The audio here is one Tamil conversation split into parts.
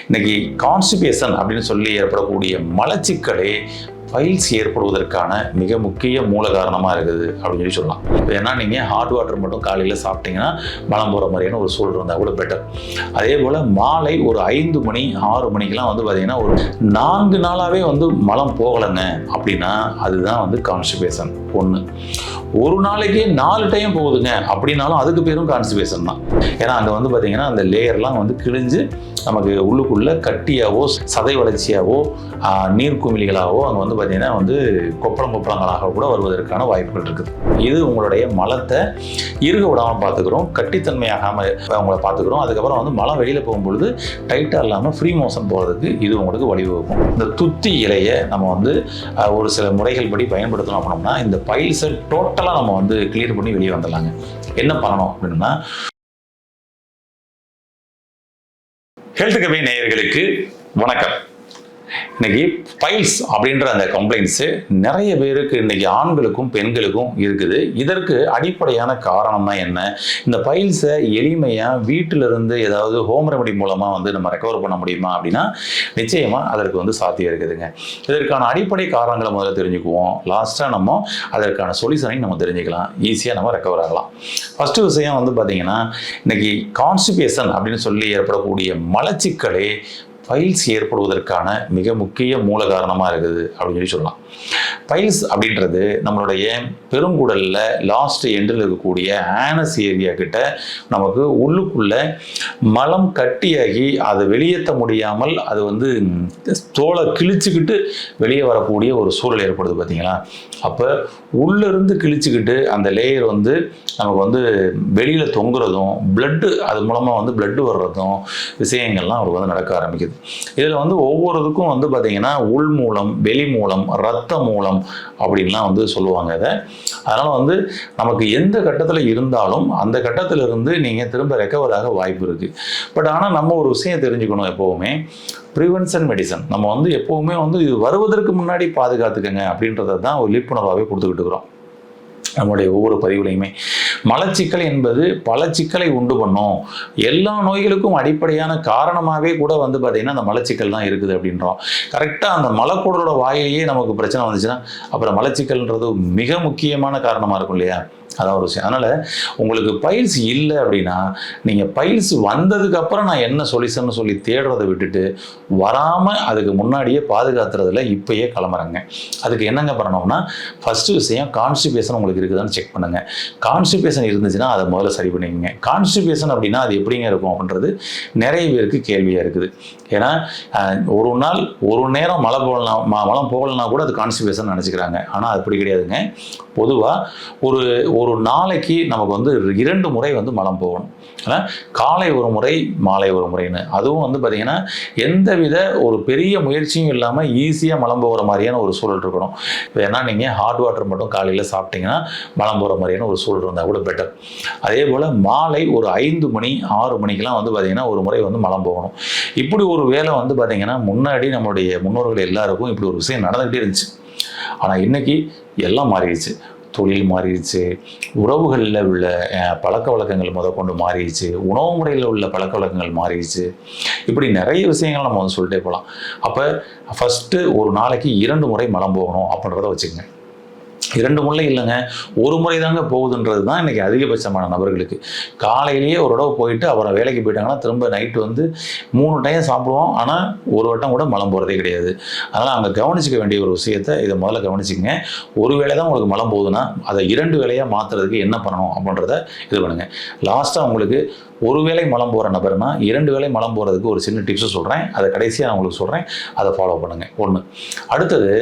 இன்னைக்கு கான்ஸ்டிபேஷன் அப்படின்னு சொல்லி ஏற்படக்கூடிய மலச்சிக்கலே பைல்ஸ் ஏற்படுவதற்கான மிக முக்கிய மூல காரணமாக இருக்குது அப்படின்னு சொல்லலாம். ஏன்னா நீங்கள் ஹாட் வாட்டர் மட்டும் காலையில் சாப்பிட்டீங்கன்னா மலம் போகிற மாதிரியான ஒரு சூழல் இருந்தால் கூட பெட்டர். அதே போல் மாலை ஒரு 5 மணி 6 மணிக்கெலாம் பார்த்தீங்கன்னா ஒரு 4 நாளாகவே மலம் போகலைங்க அப்படின்னா அதுதான் கான்ஸ்டிபேஷன். ஒன்று, ஒரு நாளைக்கு 4 டைம் போகுதுங்க அப்படின்னாலும் அதுக்கு பேரும் கான்ஸ்டிபேஷன் தான். ஏன்னா அங்கே பார்த்தீங்கன்னா அந்த லேயர்லாம் கிழிஞ்சு நமக்கு உள்ளுக்குள்ளே கட்டியாவோ சதை வளர்ச்சியாவோ நீர்க்குமிழிகளாகவோ அங்கே பார்த்தீங்கன்னா கொப்பளங்களாக கூட வருவதற்கான வாய்ப்புகள் இருக்குது. இது உங்களுடைய மலத்தை இருக விடாமல் பார்த்துக்கிறோம், கட்டித்தன்மையாகாமல் அவங்கள பார்த்துக்கிறோம். அதுக்கப்புறம் மலம் வெளியில் போகும்பொழுது டைட்டாக இல்லாமல் ஃப்ரீ மோஷன் போகிறதுக்கு இது உங்களுக்கு வழிவகுக்கும். இந்த துத்தி இலையை நம்ம ஒரு சில முறைகள் படி பயன்படுத்தணும் அப்படின்னா இந்த பைல்ஸை டோட்டலாக நம்ம கிளியர் பண்ணி வெளியே வந்துடலாங்க. என்ன பண்ணணும் அப்படின்னா, ஹெல்த் கவே நேயர்களுக்கு வணக்கம். இன்னைக்கு பைல்ஸ் அப்படின்ற அந்த கம்ப்ளைண்ட்ஸு நிறைய பேருக்கு இன்னைக்கு ஆண்களுக்கும் பெண்களுக்கும் இருக்குது. இதற்கு அடிப்படையான காரணம் தான் என்ன? இந்த பைல்ஸை எளிமையாக வீட்டிலிருந்து ஏதாவது ஹோம் ரெமடி மூலமாக நம்ம ரெக்கவர் பண்ண முடியுமா அப்படின்னா நிச்சயமாக அதற்கு சாத்தியம் இருக்குதுங்க. இதற்கான அடிப்படை காரணங்களை முதல்ல தெரிஞ்சுக்குவோம். லாஸ்ட்டாக நம்ம அதற்கான சொல்யூஷனையும் நம்ம தெரிஞ்சுக்கலாம். ஈஸியாக நம்ம ரெக்கவர் ஆகலாம். ஃபஸ்ட்டு விஷயம் பார்த்தீங்கன்னா, இன்னைக்கு கான்ஸ்டிபேஷன் அப்படின்னு சொல்லி ஏற்படக்கூடிய மலச்சிக்கலே பைல்ஸ் ஏற்படுவதற்கான மிக முக்கிய மூல காரணமாக இருக்குது அப்படின்னு சொல்லலாம். பைல்ஸ் அப்படின்றது நம்மளுடைய பெருங்குடலில் லாஸ்ட் எண்டில் இருக்கக்கூடிய ஆனஸ் ஏரியா கிட்ட நமக்கு உள்ளுக்குள்ள மலம் கட்டியாகி அதை வெளியேற்ற முடியாமல் அது தோலை கிழிச்சுக்கிட்டு வெளியே வரக்கூடிய ஒரு சூழல் ஏற்படுது பார்த்தீங்களா? அப்போ உள்ளிருந்து கிழிச்சுக்கிட்டு அந்த லேயர் நமக்கு வெளியில் தொங்குறதும் பிளட்டு அது மூலமாக பிளட்டு வர்றதும் விஷயங்கள்லாம் அவருக்கு நடக்க ஆரம்பிக்குது. இதில் ஒவ்வொருத்துக்கும் பார்த்தீங்கன்னா உள் மூலம், வெளி மூலம், ரத்த மூலம் அப்படின்லாம் சொல்லுவாங்க இதை. அதனால் நமக்கு எந்த கட்டத்தில் இருந்தாலும் அந்த கட்டத்திலிருந்து நீங்கள் திரும்ப ரெக்கவர் ஆக வாய்ப்பு இருக்குது. பட் ஆனால் நம்ம ஒரு விஷயம் தெரிஞ்சுக்கணும், எப்போவுமே ப்ரிவென்ஷன் மெடிசன் நம்ம எப்போவுமே இது வருவதற்கு முன்னாடி பாதுகாத்துக்கங்க அப்படின்றத தான் ஒரு விழிப்புணர்வாகவே கொடுத்துக்கிட்டு இருக்கிறோம். நம்முடைய ஒவ்வொரு பதிவுலையுமே மலச்சிக்கல் என்பது பல சிக்கலை உண்டு பண்ணும். எல்லா நோய்களுக்கும் அடிப்படையான காரணமாகவே கூட பார்த்தீங்கன்னா அந்த மலச்சிக்கல் தான் இருக்குது அப்படின்றோம். கரெக்டாக அந்த மலக்கூடலோட வாயிலேயே நமக்கு பிரச்சனை வந்துச்சுன்னா அப்புறம் மலச்சிக்கல்ன்றது மிக முக்கியமான காரணமாக இருக்கும் இல்லையா? அதான் ஒரு விஷயம். அதனால் உங்களுக்கு பைல்ஸ் இல்லை அப்படின்னா நீங்கள் பைல்ஸ் வந்ததுக்கப்புறம் நான் என்ன சொல்யூஷன் சொல்லி தேடுறதை விட்டுட்டு வராமல் அதுக்கு முன்னாடியே பாதுகாத்துறதுல இப்போயே கிளம்புறேங்க. அதுக்கு என்னங்க பண்ணணும்னா, ஃபஸ்ட்டு விஷயம் கான்ஸ்டிபேஷன் உங்களுக்கு இருக்குதான்னு செக் பண்ணுங்கள். கான்ஸ்டிபேஷன் இருந்துச்சுன்னா அதை முதல்ல சரி பண்ணிக்கங்க. கான்ஸ்டிபேஷன் அப்படின்னா அது எப்படிங்க இருக்கும் அப்படின்றது நிறைய பேருக்கு கேள்வியாக இருக்குது. ஏன்னா ஒரு நாள் ஒரு நேரம் மலம் போகலன்னா கூட அது கான்ஸ்டிபேஷன் நினச்சிக்கிறாங்க. ஆனால் அது அப்படி கிடையாதுங்க. பொதுவாக ஒரு நாளைக்கு நமக்கு 2 முறை மலம் போகணும். காலை ஒரு முறை, மாலை ஒரு முறைன்னு. அதுவும் பார்த்தீங்கன்னா எந்தவித ஒரு பெரிய முயற்சியும் இல்லாமல் ஈஸியாக மலம் போகிற மாதிரியான ஒரு சூழல் இருக்கணும். ஏன்னா நீங்கள் ஹாட் வாட்டர் மட்டும் காலையில் சாப்பிட்டீங்கன்னா மலம் போகிற மாதிரியான ஒரு சூழல் இருந்தால் கூட பெட்டர். அதே போல் மாலை ஒரு 5 மணி 6 மணிக்கெலாம் பார்த்தீங்கன்னா ஒரு முறை மலம் போகணும். இப்படி ஒரு வேலை பார்த்தீங்கன்னா முன்னாடி நம்மளுடைய முன்னோர்கள் எல்லாருக்கும் இப்படி ஒரு விஷயம் நடந்துகிட்டே இருந்துச்சு. ஆனால் இன்னைக்கு எல்லாம் மாறிடுச்சு. தொழில் மாறிடுச்சு, உறவுகளில் உள்ள பழக்க வழக்கங்கள் முதற்கொண்டு மாறிடுச்சு, உணவு முறையில் உள்ள பழக்க வழக்கங்கள் மாறிடுச்சு. இப்படி நிறைய விஷயங்கள் நம்ம சொல்லிட்டே போகலாம். அப்போ ஃபஸ்ட்டு ஒரு நாளைக்கு 2 முறை மலம் போகணும் அப்படின்றத வச்சுக்கோங்க. 2 முறை இல்லைங்க, ஒரு முறை தாங்க போகுதுன்றது தான் இன்றைக்கி அதிகபட்சமான நபர்களுக்கு. காலையிலேயே ஒரு தடவை போயிட்டு அப்புறம் வேலைக்கு போயிட்டாங்கன்னா திரும்ப நைட்டு 3 டைம் சாப்பிடுவோம். ஆனால் ஒரு வட்டம் கூட மலம் போகிறதே கிடையாது. அதனால் அங்கே கவனிச்சிக்க வேண்டிய ஒரு விஷயத்தை இதை முதல்ல கவனிச்சிக்கங்க. ஒரு வேளை தான் உங்களுக்கு மலம் போகுதுன்னா அதை 2 வேளையாக மாற்றுறதுக்கு என்ன பண்ணணும் அப்படின்றத இது பண்ணுங்கள். லாஸ்ட்டாக உங்களுக்கு ஒரு வேளை மலம் போகிற நபர்னா 2 வேளை மலம் போகிறதுக்கு ஒரு சின்ன டிப்ஸை சொல்கிறேன். அதை கடைசியாக நான் உங்களுக்கு சொல்கிறேன், அதை ஃபாலோ பண்ணுங்கள். 1. அடுத்தது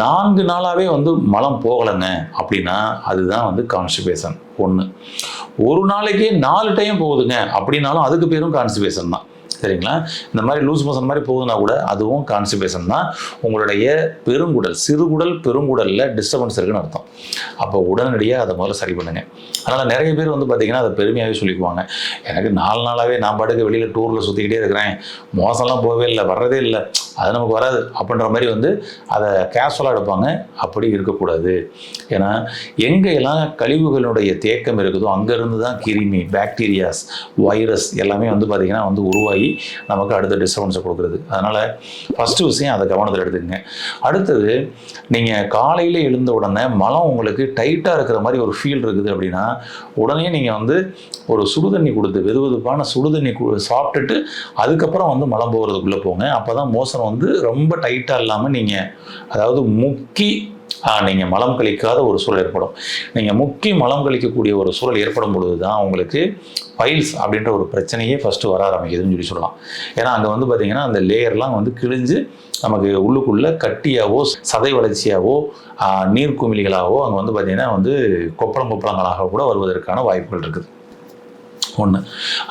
4 நாளாகவே மலம் போகலைங்க அப்படின்னா அதுதான் கான்ஸ்டிபேஷன். 1. ஒரு நாளைக்கே 4 டைம் போகுதுங்க அப்படின்னாலும் அதுக்கு பேரும் கான்ஸ்டிபேஷன் தான். சரிங்களா? இந்த மாதிரி லூஸ் மோஷன் மாதிரி போகுதுன்னா கூட அதுவும் கான்ஸ்டிபேஷன் தான். உங்களுடைய பெருங்குடல், சிறுகுடல் பெருங்குடலில் டிஸ்டர்பன்ஸ் இருக்குன்னு அர்த்தம். அப்போ உடனடியாக அதை முதல்ல சரி பண்ணுங்கள். அதனால் நிறைய பேர் பார்த்தீங்கன்னா அதை பெருமையாகவே சொல்லிக்குவாங்க. எனக்கு 4 நாளாகவே நான் பாட்டுக்கு வெளியில் டூரில் சுற்றிக்கிட்டே இருக்கிறேன், மோசம்லாம் போகவே இல்லை, வர்றதே இல்லை அது நமக்கு வராது அப்படின்ற மாதிரி வந்து அதை கேஷுவலாக எடுப்பாங்க. அப்படி இருக்கக்கூடாது. ஏன்னா எங்கெல்லாம் கழிவுகளுடைய தேக்கம் இருக்குதோ அங்கேருந்து தான் கிருமி, பாக்டீரியாஸ், வைரஸ் எல்லாமே வந்து பார்த்திங்கன்னா வந்து உருவாகி நமக்கு அடுத்த டிஸ்டர்பன்ஸை கொடுக்குறது. அதனால் ஃபஸ்ட்டு விஷயம் அதை கவனத்தில் எடுத்துக்கங்க. அடுத்தது, நீங்கள் காலையில் எழுந்த உடனே மலம் உங்களுக்கு டைட்டாக இருக்கிற மாதிரி ஒரு ஃபீல் இருக்குது அப்படின்னா உடனே நீங்கள் வந்து ஒரு சுடுதண்ணி கொடுத்து வெதுவெதுப்பான சுடுதண்ணி சாப்பிட்டுட்டு அதுக்கப்புறம் வந்து மலம் போகிறதுக்குள்ளே போங்க. அப்போ தான் மோசம் வந்து ரொம்ப டைட்டாக இல்லாமல் நீங்கள் அதாவது முக்கி நீங்கள் மலம் கழிக்காத ஒரு சூழல் ஏற்படும். நீங்கள் முக்கி மலம் கழிக்கக்கூடிய ஒரு சூழல் ஏற்படும் பொழுது தான் உங்களுக்கு பைல்ஸ் அப்படின்ற ஒரு பிரச்சனையே ஃபஸ்ட்டு வர ஆரம்பிக்குதுன்னு சொல்லலாம். ஏன்னா அங்கே வந்து பார்த்திங்கன்னா அந்த லேயர்லாம் வந்து கிழிஞ்சு நமக்கு உள்ளுக்குள்ளே கட்டியாவோ சதை வளர்ச்சியாவோ நீர்க்குமிழிகளாகவோ அங்கே வந்து பார்த்திங்கன்னா வந்து கொப்பளங்களாக கூட வருவதற்கான வாய்ப்புகள் இருக்குது. ஒன்று.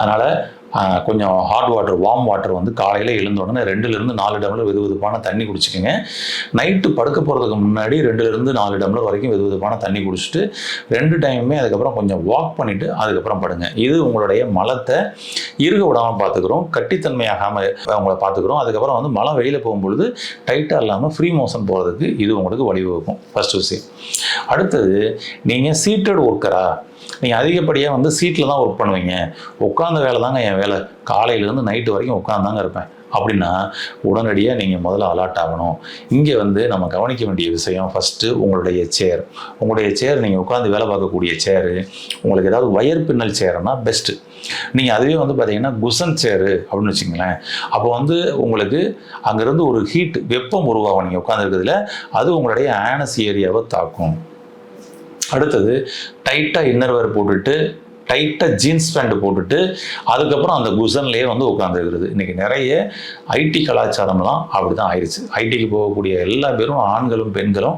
அதனால் கொஞ்சம் ஹாட் வாட்டர், வார்ம் வாட்டர் வந்து காலையில் எழுந்த உடனே 2லேருந்து 4 டம்ளர் வெதுவெதுப்பான தண்ணி குடிச்சிக்கோங்க. நைட்டு படுக்க போகிறதுக்கு முன்னாடி 2லேருந்து 4 டம்ளர் வரைக்கும் வெதுவெதுப்பான தண்ணி குடிச்சிட்டு 2 டைமுமே அதுக்கப்புறம் கொஞ்சம் வாக் பண்ணிவிட்டு அதுக்கப்புறம் படுங்க. இது உங்களுடைய மலத்தை இருக விடாமல் பார்த்துக்கிறோம், கட்டித்தன்மையாகாமல் உங்களை பார்த்துக்கிறோம். அதுக்கப்புறம் வந்து மலம் வெளியில் போகும்பொழுது டைட்டாக இல்லாமல் ஃப்ரீ மோஷன் போகிறதுக்கு இது உங்களுக்கு வழிவகுக்கும். ஃபஸ்ட்டு விஷயம். அடுத்தது, நீங்கள் சீட்டட் ஒர்க்கரா, நீங்கள் அதிகப்படியாக வந்து சீட்டில் தான் ஒர்க் பண்ணுவீங்க, உட்காந்த வேலை தாங்க என் வேலை, காலையிலேருந்து நைட்டு வரைக்கும் உட்காந்தாங்க இருப்பேன் அப்படின்னா உடனடியாக நீங்கள் முதல்ல அலர்ட் ஆகணும். இங்கே வந்து நம்ம கவனிக்க வேண்டிய விஷயம் ஃபஸ்ட்டு உங்களுடைய சேர். உங்களுடைய சேர், நீங்கள் உட்காந்து வேலை பார்க்கக்கூடிய சேரு உங்களுக்கு ஏதாவது வயர் பின்னல் சேர்னா பெஸ்ட்டு. நீங்கள் அதுவே வந்து பார்த்தீங்கன்னா குஷன் சேரு அப்படின்னு வச்சுங்களேன், அப்போ வந்து உங்களுக்கு அங்கேருந்து ஒரு ஹீட் வெப்பம் உருவாகும் நீங்கள் உட்காந்துருக்கிறதுல, அது உங்களுடைய ஆனஸ் ஏரியாவை தாக்கும். அடுத்தது, டைட்டாக இன்னர்வேர் போட்டுட்டு டைட்டாக ஜீன்ஸ் பேண்ட் போட்டுட்டு அதுக்கப்புறம் அந்த குஷன்லேயே வந்து உட்காந்துருக்கிறது. இன்றைக்கி நிறைய ஐடி கலாச்சாரம்லாம் அப்படி தான் ஆயிடுச்சு. ஐடிக்கு போகக்கூடிய எல்லா பேரும் ஆண்களும் பெண்களும்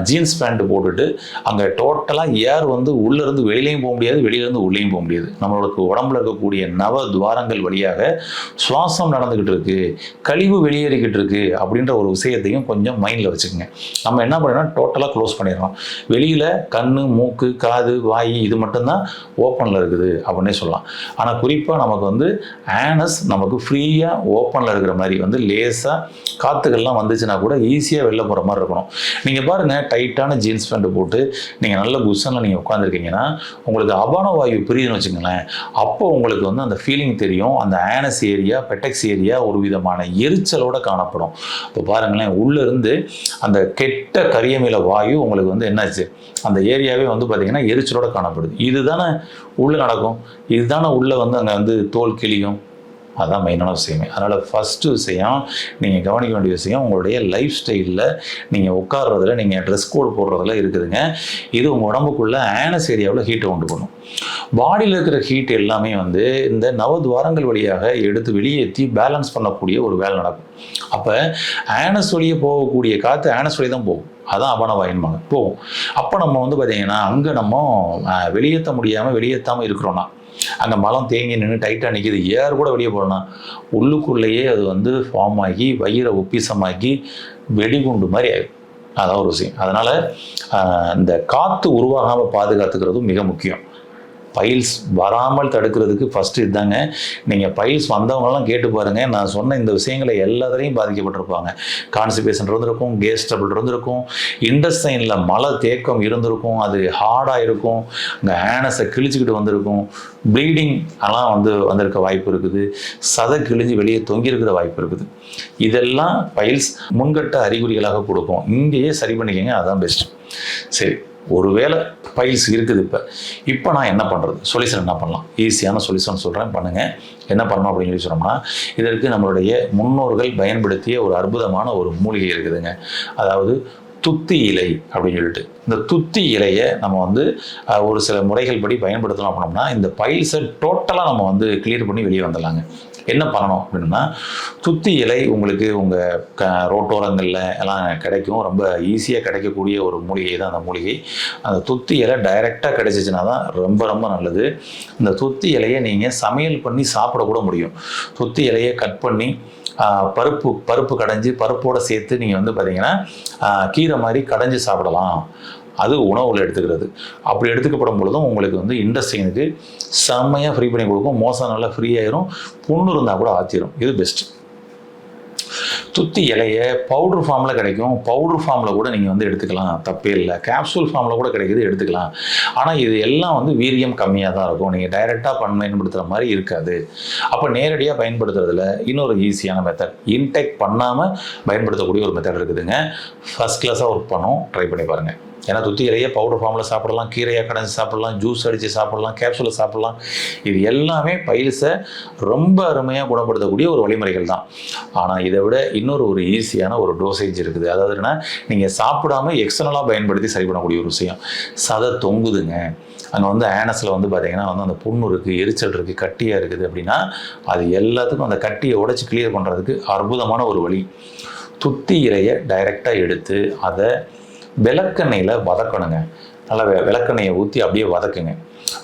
ஜீன்ஸ் பேண்ட் போட்டுட்டு அங்கே டோட்டலாக ஏர் வந்து உள்ளேருந்து வெளியிலையும் போக முடியாது, வெளியிலேருந்து உள்ளேயும் போக முடியாது. நம்மளுக்கு உடம்புல இருக்கக்கூடிய நவ துவாரங்கள் வழியாக சுவாசம் நடந்துக்கிட்டு இருக்குது, கழிவு வெளியேறிக்கிட்டு இருக்குது அப்படின்ற ஒரு விஷயத்தையும் கொஞ்சம் மைண்டில் வச்சுக்கோங்க. நம்ம என்ன பண்ணோம்னா டோட்டலாக க்ளோஸ் பண்ணிடுறோம். வெளியில் கண், மூக்கு, காது, வாய் இது மட்டும்தான் ஓப்பனில் இருக்குது அப்படின்னே சொல்லலாம். ஆனால் குறிப்பாக நமக்கு வந்து ஆனஸ் நமக்கு ஃப்ரீயாக ஓப்பனில் இருக்கிற மாதிரி வந்து லேசாக காற்றுகள்லாம் வந்துச்சுன்னா கூட ஈஸியாக வெளில போகிற மாதிரி இருக்கணும். நீங்கள் பாருங்கள், டைட்டான ஜீன்ஸ் பேண்ட்டு போட்டு நீங்கள் நல்ல குஷனில் நீங்கள் உட்காந்துருக்கீங்கன்னா உங்களுக்கு அபான வாயு பிரியுதுன்னு வச்சுக்கோங்களேன். அப்போ உங்களுக்கு வந்து அந்த ஃபீலிங் தெரியும். அந்த ஆனஸ் ஏரியா, பெட்டெக்ஸ் ஏரியா ஒரு விதமான எரிச்சலோடு காணப்படும். இப்போ பாருங்களேன், உள்ளேருந்து அந்த கெட்ட கரியமில வாயு உங்களுக்கு வந்து என்னாச்சு, அந்த ஏரியாவே வந்து பார்த்திங்கன்னா எரிச்சலோடு காணப்படுது. இதுதானே உள்ளே நடக்கும், இதுதானே உள்ளே வந்து அங்கே வந்து தோல் கிளியும். அதுதான் மெயினான விஷயமே. அதனால் ஃபஸ்ட்டு விஷயம், நீங்கள் கவனிக்க வேண்டிய விஷயம் உங்களுடைய லைஃப் ஸ்டைலில் நீங்கள் உட்கார்றதுல, நீங்கள் ட்ரெஸ் கோட் போடுறதுல இருக்குதுங்க. இது உங்கள் உடம்புக்குள்ளே ஆனஸ் ஏரியாவில் ஹீட்டை உண்டு பண்ணும். பாடியில் இருக்கிற ஹீட் எல்லாமே வந்து இந்த நவதுவாரங்கள் வழியாக எடுத்து வெளியேற்றி பேலன்ஸ் பண்ணக்கூடிய ஒரு வேலை நடக்கும். அப்போ ஆனஸ் வழியே போகக்கூடிய காற்று ஆனஸ் வழி தான் போகும். அதான் அபானவாயின்பாங்க, போகும். அப்போ நம்ம வந்து பார்த்திங்கன்னா அங்கே நம்ம வெளியேற்ற முடியாமல் வெளியேற்றாமல் இருக்கிறோன்னா, அங்கே மலம் தேங்கி நின்று டைட்டாக நிற்கிது, ஏர் கூட வெளியே போடலாம், உள்ளுக்குள்ளேயே அது வந்து ஃபார்ம் ஆகி வயிறை உப்பிசமாக்கி வெடிகுண்டு மாதிரி ஆகிடும். அதான் ஒரு விஷயம். அதனால் இந்த காற்று உருவாகாமல் பாதுகாத்துக்கிறதும் மிக முக்கியம். பைல்ஸ் வராமல் தடுக்கிறதுக்கு ஃபஸ்ட்டு இதுதாங்க. நீங்கள் பைல்ஸ் வந்தவங்கலாம் கேட்டு பாருங்கள், நான் சொன்ன இந்த விஷயங்களை எல்லாத்துலேயும் பாதிக்கப்பட்டிருப்பாங்க. கான்ஸ்டிபேஷன் இருந்திருக்கும், கேஸ் ட்ரபிள் இருந்திருக்கும், இன்டெஸ்டைனில் மலை தேக்கம் இருந்திருக்கும், அது ஹார்டாக இருக்கும், அங்கே ஆனஸை கிழிச்சிக்கிட்டு வந்திருக்கும், ப்ளீடிங் எல்லாம் வந்திருக்க வாய்ப்பு இருக்குது, சதை கிழிஞ்சு வெளியே தொங்கியிருக்கிற வாய்ப்பு இருக்குது. இதெல்லாம் பைல்ஸ் முன்கட்ட அறிகுறிகளாக கொடுக்கும். இங்கேயே சரி பண்ணிக்கங்க, அதுதான் பெஸ்ட். சரி, ஒருவேளை பைல்ஸ் இருக்குது, இப்போ நான் என்ன பண்ணுறது, சொல்யூஷன் என்ன பண்ணலாம்? ஈஸியான சொல்யூஷன் சொல்கிறேன், பண்ணுங்கள். என்ன பண்ணணும் அப்படின்னு சொல்லி சொன்னோம்னா, இதற்கு நம்மளுடைய முன்னோர்கள் பயன்படுத்திய ஒரு அற்புதமான ஒரு மூலிகை இருக்குதுங்க. அதாவது துத்தி இலை அப்படின்னு சொல்லிட்டு, இந்த துத்தி இலையை நம்ம வந்து ஒரு சில முறைகள் படி பயன்படுத்தலாம் அப்படின்னோம்னா இந்த பைல்ஸை டோட்டலாக நம்ம வந்து கிளியர் பண்ணி வெளியே வந்துடலாங்க. என்ன பண்ணணும் அப்படின்னா, துத்தி இலை உங்களுக்கு உங்கள் ரோட்டோரங்களில் எல்லாம் கிடைக்கும். ரொம்ப ஈஸியாக கிடைக்கக்கூடிய ஒரு மூலிகை தான் அந்த மூலிகை. அந்த துத்தி இலை டைரெக்டாக கிடைச்சிச்சின்னா தான் ரொம்ப ரொம்ப நல்லது. இந்த துத்தி இலையை நீங்கள் சமையல் பண்ணி சாப்பிடக்கூட முடியும். துத்தி இலையை கட் பண்ணி பருப்பு கடைஞ்சி பருப்போடு சேர்த்து நீங்கள் வந்து பார்த்தீங்கன்னா கீரை மாதிரி கடைஞ்சி சாப்பிடலாம். அது உணவில் எடுத்துக்கிறது. அப்படி எடுத்துக்கப்படும் பொழுதும் உங்களுக்கு வந்து இன்டெஸ்டைனுக்கு செம்மையாக ஃப்ரீ பண்ணி கொடுக்கும். மோசம் நல்லா ஃப்ரீ ஆயிரும், புண்ணு இருந்தால் கூட ஆற்றிடும். இது பெஸ்ட்டு. துத்தி இலையை பவுடர் ஃபார்மில் கிடைக்கும், பவுடர் ஃபார்மில் கூட நீங்கள் வந்து எடுத்துக்கலாம், தப்பே இல்லை. கேப்சூல் ஃபார்மில் கூட கிடைக்குது, எடுத்துக்கலாம். ஆனால் இது எல்லாம் வந்து வீரியம் கம்மியாக தான் இருக்கும், நீங்கள் டைரெக்டாக பயன்படுத்துகிற மாதிரி இருக்காது. அப்போ நேரடியாக பயன்படுத்துறதுல இன்னொரு ஈஸியான மெத்தட், இன்டேக் பண்ணாமல் பயன்படுத்தக்கூடிய ஒரு மெத்தட் இருக்குதுங்க. ஃபஸ்ட் கிளாஸாக ஒர்க் பண்ணோம், ட்ரை பண்ணி பாருங்கள். ஏன்னா துத்தி இலையை பவுடர் ஃபார்மில் சாப்பிடலாம், கீரையாக கடைஞ்சி சாப்பிடலாம், ஜூஸ் அடித்து சாப்பிடலாம், கேப்சூலை சாப்பிடலாம். இது எல்லாமே பைல்ஸை ரொம்ப அருமையாக குணப்படுத்தக்கூடிய ஒரு வழிமுறைகள் தான். ஆனால் இதை விட இன்னொரு ஈஸியான ஒரு டோசேஜ் இருக்குது. அதாவதுன்னா நீங்கள் சாப்பிடாம எக்ஸ்டர்னலாக பயன்படுத்தி சரி பண்ணக்கூடிய ஒரு விஷயம். சதை தொங்குதுங்க, அங்கே வந்து ஆனஸில் வந்து பார்த்திங்கன்னா வந்து அந்த புண்ணு இருக்குது, எரிச்சல் இருக்குது, கட்டியாக இருக்குது அப்படின்னா அது எல்லாத்துக்கும் அந்த கட்டியை உடைச்சி கிளியர் பண்ணுறதுக்கு அற்புதமான ஒரு வழி. துத்தி இலையை டைரெக்டாக எடுத்து அதை விளக்கெண்ணெயில் வதக்கணுங்க. நல்லா விளக்கெண்ணெயை ஊற்றி அப்படியே வதக்குங்க.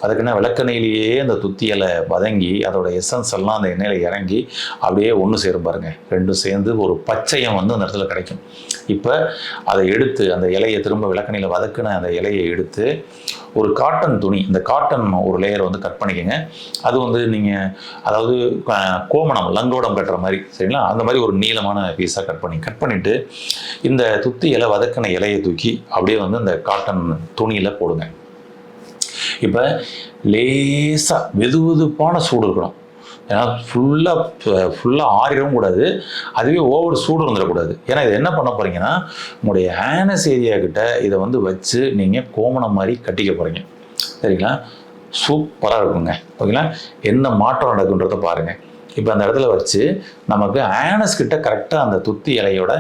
அதுக்குன்னா விளக்கெண்ணெயிலேயே அந்த துத்தி இலை வதங்கி அதோட எசன்ஸ் எல்லாம் அந்த எண்ணெயில் இறங்கி அப்படியே ஒன்று சேரும் பாருங்க. ரெண்டும் சேர்ந்து ஒரு பச்சையம் வந்து அந்த இடத்துல கிடைக்கும். இப்போ அதை எடுத்து அந்த இலையை திரும்ப விளக்கெண்ணெயில் வதக்குன அந்த இலையை எடுத்து ஒரு காட்டன் துணி, இந்த காட்டன் ஒரு லேயர் வந்து கட் பண்ணிக்கோங்க. அது வந்து நீங்கள் அதாவது கோமணம் லங்கோடம் கட்டுற மாதிரி, சரிங்களா, அந்த மாதிரி ஒரு நீளமான பீஸாக கட் பண்ணிவிட்டு இந்த துத்தி இலை வதக்கின இலையை தூக்கி அப்படியே வந்து அந்த காட்டன் துணியில் போடுங்க. இப்போ லேசாக வெதுவெதுப்பான சூடு இருக்கணும். ஏன்னா ஃபுல்லாக ஆறிடவும் கூடாது, அதுவே ஓவர் சூடு வந்துடக்கூடாது. ஏன்னா இதை என்ன பண்ண போகிறீங்கன்னா உங்களுடைய ஆனஸ் ஏரியா கிட்ட இதை வந்து வச்சு நீங்கள் கோமணம் மாதிரி கட்டிக்க போகிறீங்க, சரிங்களா. சூப்பராக இருக்குங்க, ஓகேங்களா. என்ன மாற்றம் நடக்குன்றதை பாருங்கள். இப்போ அந்த இடத்துல வச்சு நமக்கு ஆனஸ் கிட்ட கரெக்டாக அந்த துத்தி இலையோட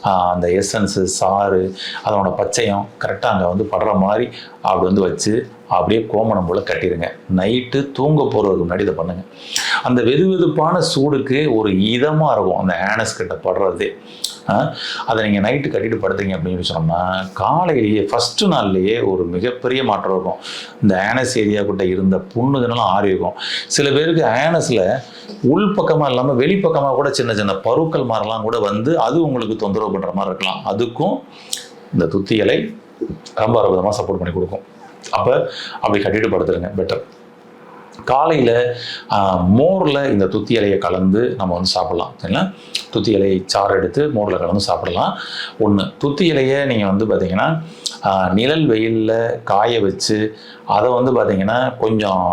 அந்த எசன்ஸு சாறு அதோட பச்சையம் கரெக்டாக அங்கே வந்து படுற மாதிரி அப்படி வந்து வச்சு அப்படியே கோமணம் போல் கட்டிடுங்க. நைட்டு தூங்க போகிறதுக்கு முன்னாடி இதை பண்ணுங்கள். அந்த வெதுவெதுப்பான சூடுக்கு ஒரு இதமாக இருக்கும் அந்த ஆனஸ் கிட்ட படுறதே. அதை நீங்கள் நைட்டு கட்டிட்டு படுத்துங்க அப்படின்னு சொன்னோம்னா காலையிலேயே ஃபஸ்ட்டு நாள்லேயே ஒரு மிகப்பெரிய மாற்றம் இருக்கும். இந்த ஆனஸ் ஏரியா கிட்ட இருந்த புண்ணுகள்லாம் ஆறி இருக்கும். சில பேருக்கு ஆனஸில் உள்பக்கமாக இல்லாமல் வெளிப்பக்கமாக கூட சின்ன சின்ன பருக்கள் மாதிரிலாம் கூட வந்து அது உங்களுக்கு தொந்தரவு பண்ணுற மாதிரி இருக்கலாம். அதுக்கும் இந்த துத்தி இலை ரொம்ப அற்புதமாக சப்போர்ட் பண்ணி கொடுக்கும். அப்போ அப்படி கட்டிட்டு படுத்துருங்க, பெட்டர். காலையில் மோரில் இந்த துத்தி இலையை கலந்து நம்ம வந்து சாப்பிட்லாம், சரிங்களா. துத்தி இலையை சாறு எடுத்து மோரில் கலந்து சாப்பிடலாம். ஒன்று, துத்தி இலையை நீங்கள் வந்து பார்த்திங்கன்னா நிழல் வெயிலில் காய வச்சு அதை வந்து பார்த்திங்கன்னா கொஞ்சம்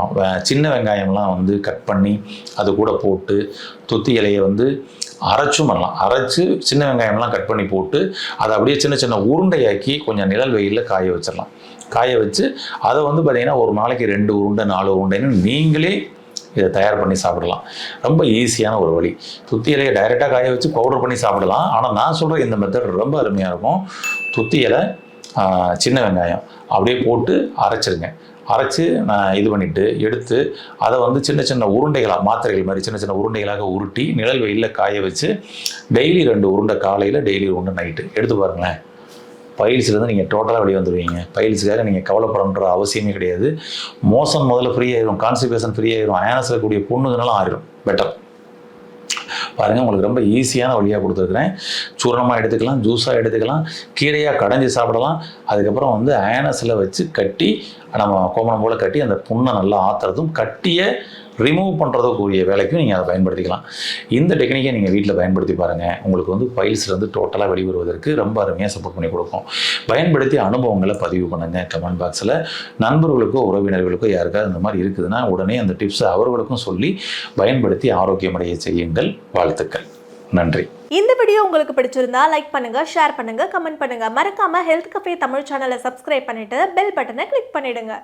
சின்ன வெங்காயம்லாம் வந்து கட் பண்ணி அது கூட போட்டு துத்தி இலையை வந்து அரைச்சும் பண்ணலாம். அரைச்சி சின்ன வெங்காயம்லாம் கட் பண்ணி போட்டு அதை அப்படியே சின்ன சின்ன உருண்டையாக்கி கொஞ்சம் நிழல் வெயிலில் காய வச்சிடலாம். காய வச்சு அதை வந்து பார்த்திங்கன்னா ஒரு நாளைக்கு 2 உருண்டை 4 உருண்டைன்னு நீங்களே இதை தயார் பண்ணி சாப்பிடலாம். ரொம்ப ஈஸியான ஒரு வழி. துத்தி இலையை டைரெக்டாக காய வச்சு பவுடர் பண்ணி சாப்பிடலாம். ஆனால் நான் சொல்கிற இந்த மெத்தட் ரொம்ப அருமையாக இருக்கும். துத்தி இலை சின்ன வெங்காயம் அப்படியே போட்டு அரைச்சிருங்க. அரைச்சி நான் இது பண்ணிவிட்டு எடுத்து அதை வந்து சின்ன சின்ன உருண்டைகளாக மாத்திரைகள் மாதிரி சின்ன சின்ன உருண்டைகளாக உருட்டி நிழல் வெயிலில் காய வச்சு டெய்லி 2 உருண்டை காலையில், டெய்லி 1 உருண்டை நைட்டு எடுத்து பாருங்களேன். பைல்ஸ்லேருந்து நீங்கள் டோட்டலாக வெளியே வந்துடுவீங்க. பைல்ஸுக்காக நீங்கள் கவலைப்படணுன்ற அவசியமே கிடையாது. மோசம் முதல்ல ஃப்ரீ ஆயிரும், கான்ஸ்டிபேஷன் ஃப்ரீ ஆயிரும், ஆனஸில் கூடிய புண்ணுங்கனாலும் ஆயிரும். பெட்டர் பாருங்கள், உங்களுக்கு ரொம்ப ஈஸியான வழியாக கொடுத்துருக்குறேன். சூரணமாக எடுத்துக்கலாம், ஜூஸாக எடுத்துக்கலாம், கீரையாக கடைஞ்சி சாப்பிடலாம். அதுக்கப்புறம் வந்து ஆனஸில் வச்சு கட்டி நம்ம கோமணம் போல் கட்டி அந்த புண்ணை நல்லா ஆற்றுறதும் கட்டியை ரிமூவ் பண்ணுறதுக்குரிய வேலைக்கும் நீங்கள் அதை பயன்படுத்திக்கலாம். இந்த டெக்னிக்கை நீங்கள் வீட்டில் பயன்படுத்தி பாருங்கள். உங்களுக்கு வந்து பைல்ஸ்லேருந்து டோட்டலாக வெளிவருவதற்கு ரொம்ப அருமையாக சப்போர்ட் பண்ணி கொடுக்கும். பயன்படுத்தி அனுபவங்களை பதிவு பண்ணுங்கள் கமெண்ட் பாக்ஸில். நண்பர்களுக்கோ உறவினர்களுக்கோ யாருக்காவது இந்த மாதிரி இருக்குதுன்னா உடனே அந்த டிப்ஸை அவர்களுக்கும் சொல்லி பயன்படுத்தி ஆரோக்கியமடைய செய்யுங்கள். வாழ்த்துக்கள். நன்றி. இந்த வீடியோ உங்களுக்கு பிடிச்சிருந்தா லைக் பண்ணுங்க, ஷேர் பண்ணுங்க, கமெண்ட் பண்ணுங்க. மறக்காம ஹெல்த் கஃபே தமிழ் சேனலை சப்ஸ்கிரைப் பண்ணிட்டு பெல் பட்டனை கிளிக் பண்ணிடுங்க.